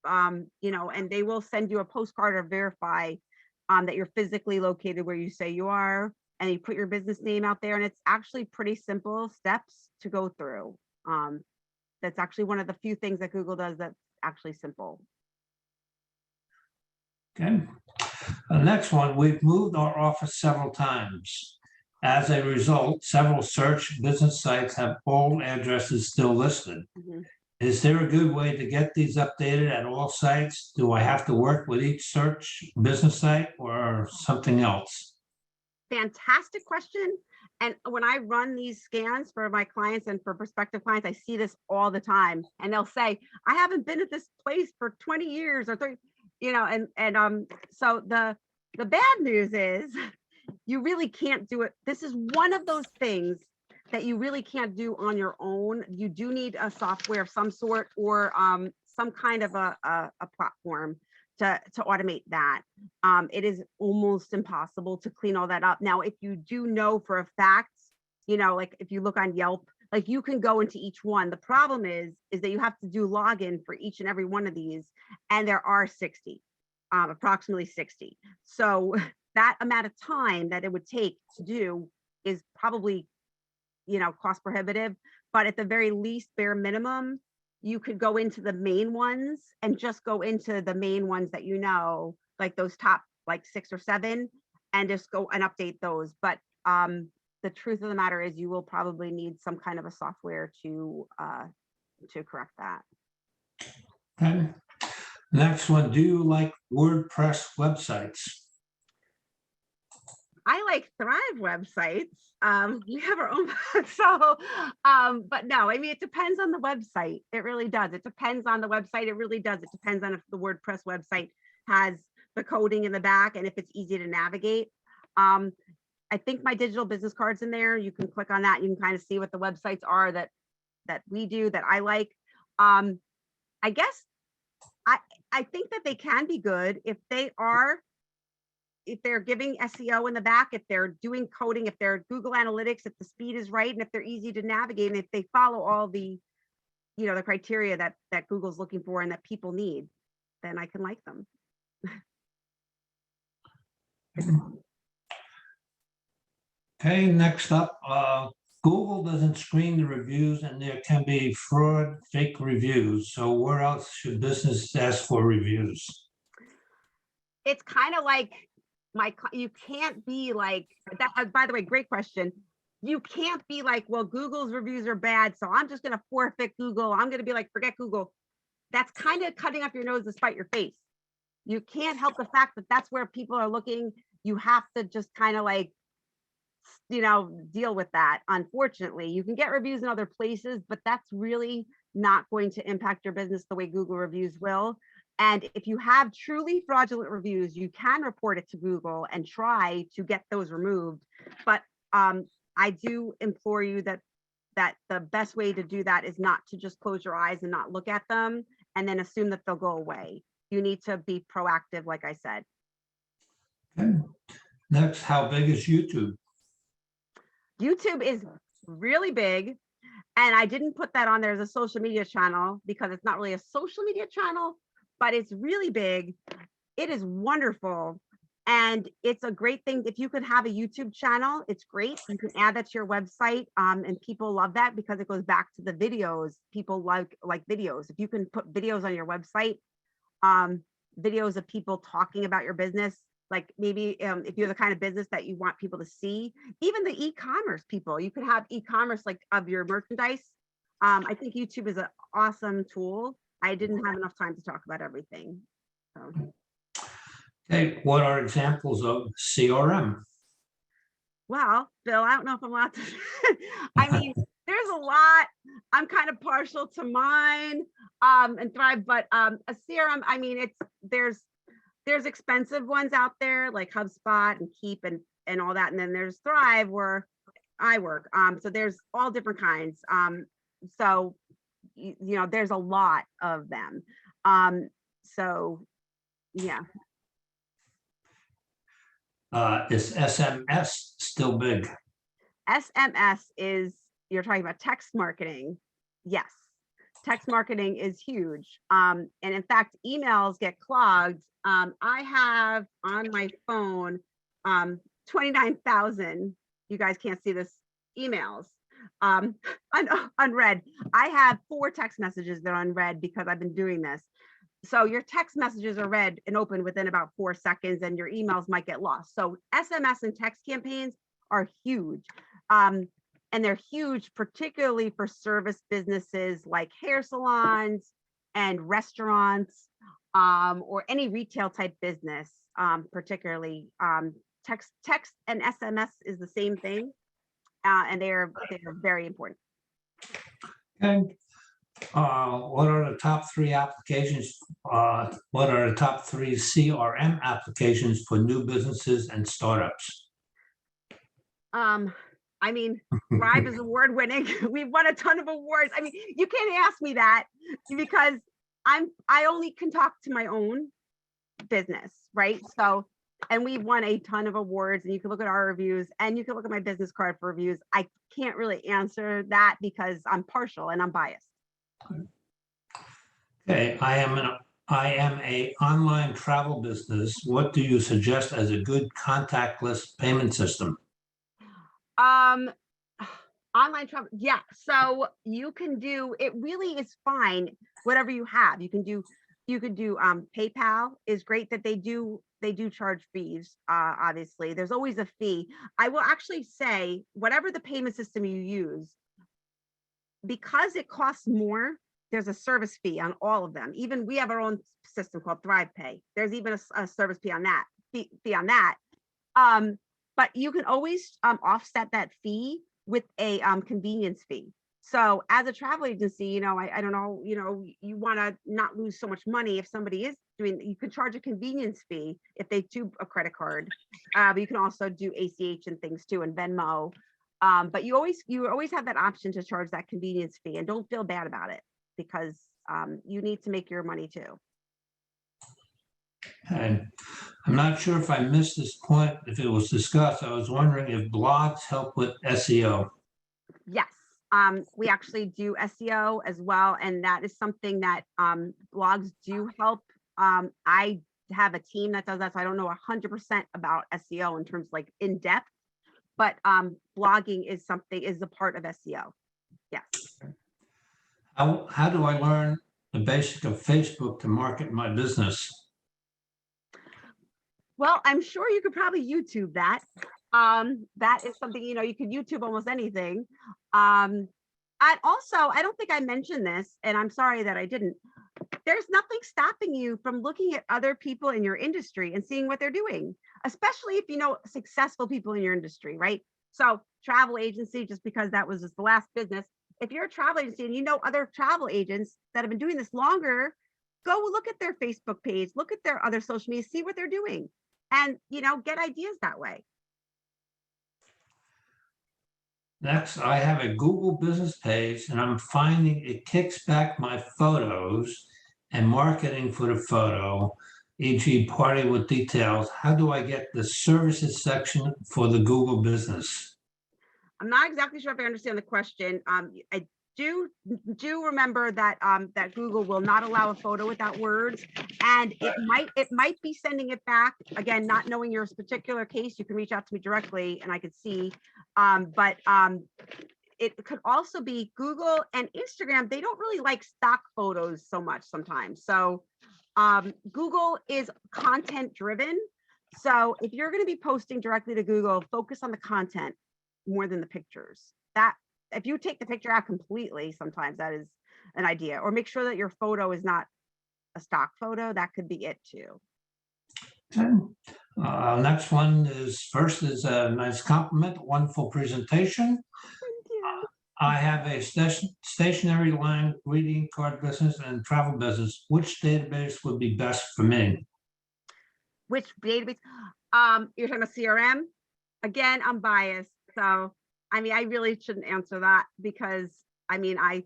you know, and they will send you a postcard or verify that you're physically located where you say you are, and you put your business name out there, and it's actually pretty simple steps to go through. That's actually one of the few things that Google does that's actually simple. Okay. The next one, we've moved our office several times. As a result, several search business sites have old addresses still listed. Mhm. Is there a good way to get these updated at all sites? Do I have to work with each search business site or something else? Fantastic question. And when I run these scans for my clients and for prospective clients, I see this all the time. And they'll say, I haven't been at this place for 20 years or 30, so the bad news is you really can't do it. This is one of those things that you really can't do on your own. You do need a software of some sort or some kind of a platform to automate that. It is almost impossible to clean all that up. Now, if you do know for a fact, like if you look on Yelp, like you can go into each one. The problem is that you have to do login for each and every one of these, and there are 60, approximately 60. So that amount of time that it would take to do is probably, cost prohibitive. But at the very least, bare minimum, you could go into the main ones and just go into the main ones that like those top like 6 or 7, and just go and update those. But the truth of the matter is you will probably need some kind of a software to correct that. Okay. Next one, do you like WordPress websites? I like Thrive websites. We have our own, so, but no, I mean, it depends on the website. It really does. It depends on the website. It really does. It depends on if the WordPress website has the coding in the back and if it's easy to navigate. I think my digital business card's in there. You can click on that. You can kind of see what the websites are that we do that I like. I guess I think that they can be good if they're giving SEO in the back, if they're doing coding, if they're Google Analytics, if the speed is right, and if they're easy to navigate, and if they follow all the, the criteria that Google's looking for and that people need, then I can like them. Okay, next up, Google doesn't screen the reviews and there can be fraud, fake reviews. So where else should businesses ask for reviews? It's kind of like you can't be like that. By the way, great question. You can't be like, well, Google's reviews are bad, so I'm just going to forfeit Google. I'm going to be like, forget Google. That's kind of cutting up your nose to spite your face. You can't help the fact that that's where people are looking. You have to just kind of like, deal with that. Unfortunately, you can get reviews in other places, but that's really not going to impact your business the way Google reviews will. And if you have truly fraudulent reviews, you can report it to Google and try to get those removed. But I do implore you that the best way to do that is not to just close your eyes and not look at them and then assume that they'll go away. You need to be proactive, like I said. Okay. Next, how big is YouTube? YouTube is really big. And I didn't put that on there as a social media channel because it's not really a social media channel, but it's really big. It is wonderful. And it's a great thing. If you could have a YouTube channel, it's great. You can add that to your website. And people love that because it goes back to the videos. People like videos. If you can put videos on your website, videos of people talking about your business, like maybe if you're the kind of business that you want people to see, even the e-commerce people, you could have e-commerce like of your merchandise. I think YouTube is an awesome tool. I didn't have enough time to talk about everything. So. Okay, what are examples of CRM? Well, Bill, I don't know if I'm allowed to. I mean, there's a lot. I'm kind of partial to mine and Thrive, but a CRM, I mean, there's expensive ones out there like HubSpot and Keep and all that. And then there's Thrive where I work. So there's all different kinds. So, there's a lot of them. So, yeah. Is SMS still big? SMS you're talking about text marketing. Yes. Text marketing is huge. And in fact, emails get clogged. I have on my phone 29,000, you guys can't see this, emails. unread. I have 4 text messages that are unread because I've been doing this. So your text messages are read and open within about 4 seconds, and your emails might get lost. So SMS and text campaigns are huge. And they're huge, particularly for service businesses like hair salons and restaurants, or any retail type business, particularly. Text and SMS is the same thing, and they're very important. Okay. What are the top 3 applications? What are the top 3 CRM applications for new businesses and startups? I mean, Thrive is award winning. We've won a ton of awards. I mean, you can't ask me that because I only can talk to my own business, right? So, and we've won a ton of awards, and you can look at our reviews, and you can look at my business card for reviews. I can't really answer that because I'm partial and I'm biased. Okay, I am a online travel business. What do you suggest as a good contactless payment system? Online travel, yeah. So you can do, it really is fine, whatever you have. You could do PayPal is great that they do charge fees. Obviously, there's always a fee. I will actually say, whatever the payment system you use, because it costs more, there's a service fee on all of them. Even we have our own system called Thrive Pay. There's even a service fee on that. Fee on that. But you can always offset that fee with a convenience fee. So as a travel agency, I don't know, you want to not lose so much money. If somebody is doing, you can charge a convenience fee if they do a credit card. But you can also do ACH and things too, and Venmo. But you always have that option to charge that convenience fee, and don't feel bad about it because you need to make your money too. And I'm not sure if I missed this point, if it was discussed. I was wondering if blogs help with SEO. Yes, we actually do SEO as well, and that is something that blogs do help. I have a team that does that, so I don't know 100% about SEO in terms like in depth, but blogging is a part of SEO. Yes. How do I learn the basic of Facebook to market my business? Well, I'm sure you could probably YouTube that. That is something, you could YouTube almost anything. And also, I don't think I mentioned this, and I'm sorry that I didn't. There's nothing stopping you from looking at other people in your industry and seeing what they're doing, especially if you know successful people in your industry, right? So travel agency, just because that was just the last business. If you're a travel agency and you know other travel agents that have been doing this longer, go look at their Facebook page, look at their other social media, see what they're doing, and get ideas that way. Next, I have a Google business page, and I'm finding it kicks back my photos and marketing for the photo, e.g. party with details. How do I get the services section for the Google business? I'm not exactly sure if I understand the question. I do remember that that Google will not allow a photo without words, and it might be sending it back. Again, not knowing your particular case, you can reach out to me directly and I could see. But it could also be Google and Instagram. They don't really like stock photos so much sometimes. So Google is content driven. So if you're going to be posting directly to Google, focus on the content more than the pictures. That if you take the picture out completely, sometimes that is an idea, or make sure that your photo is not a stock photo. That could be it too. Okay. Next one is first is a nice compliment, wonderful presentation. Thank you. I have a stationary line greeting card business and travel business. Which database would be best for me? Which database? You're talking about CRM? Again, I'm biased. So, I mean, I really shouldn't answer that because I mean, I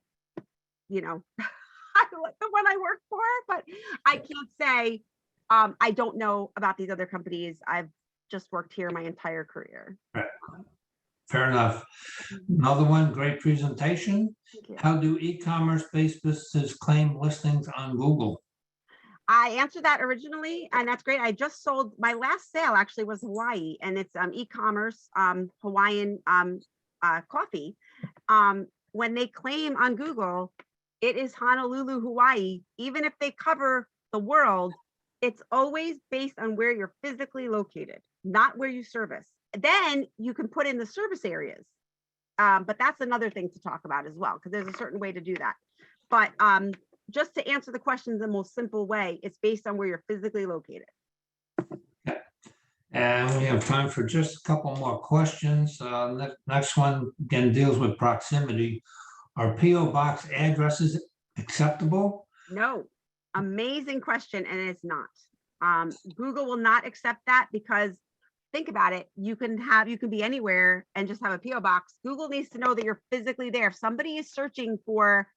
like the one I work for, but I can't say I don't know about these other companies. I've just worked here my entire career. Right. Fair enough. Another one, great presentation. How do e-commerce based businesses claim listings on Google? I answered that originally, and that's great. I just sold, my last sale actually was Hawaii, and it's e-commerce Hawaiian coffee. When they claim on Google, it is Honolulu, Hawaii, even if they cover the world, it's always based on where you're physically located, not where you service. Then you can put in the service areas. But that's another thing to talk about as well, because there's a certain way to do that. But just to answer the question in the most simple way, it's based on where you're physically located. And we have time for just a couple more questions. Next one again deals with proximity. Are PO box addresses acceptable? No, amazing question, and it's not. Google will not accept that because think about it. You can be anywhere and just have a PO box. Google needs to know that you're physically there. If somebody is searching for,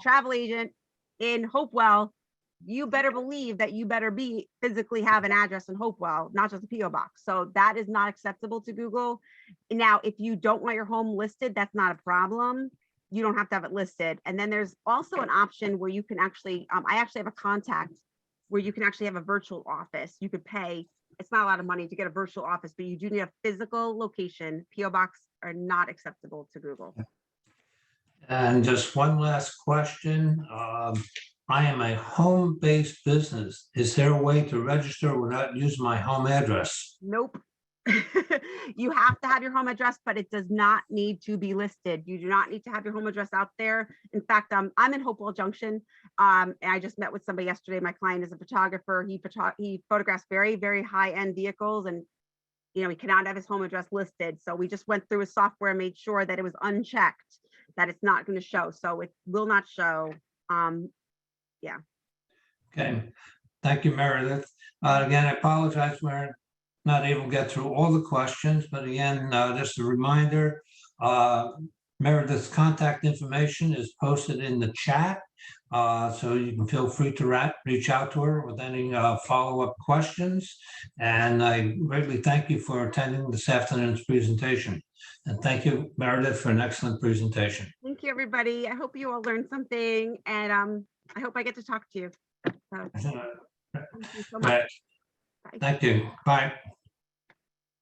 travel agent in Hopewell, you better believe that you better be physically have an address in Hopewell, not just a PO box. So that is not acceptable to Google. Now, if you don't want your home listed, that's not a problem. You don't have to have it listed. And then there's also an option where you can actually, I actually have a contact where you can actually have a virtual office. You could pay, it's not a lot of money to get a virtual office, but you do need a physical location. PO box are not acceptable to Google. And just one last question. I am a home-based business. Is there a way to register without using my home address? Nope. You have to have your home address, but it does not need to be listed. You do not need to have your home address out there. In fact, I'm in Hopewell Junction. And I just met with somebody yesterday. My client is a photographer. He photographs very, very high-end vehicles, and he cannot have his home address listed. So we just went through his software and made sure that it was unchecked, that it's not going to show. So it will not show. Yeah. Okay. Thank you, Meredith. Again, I apologize. We're not able to get through all the questions, but again, just a reminder, Meredith's contact information is posted in the chat. So you can feel free to reach out to her with any follow-up questions. And I greatly thank you for attending this afternoon's presentation. And thank you, Meredith, for an excellent presentation. Thank you, everybody. I hope you all learned something, and I hope I get to talk to you. So, thank you so much. Thank you. Bye.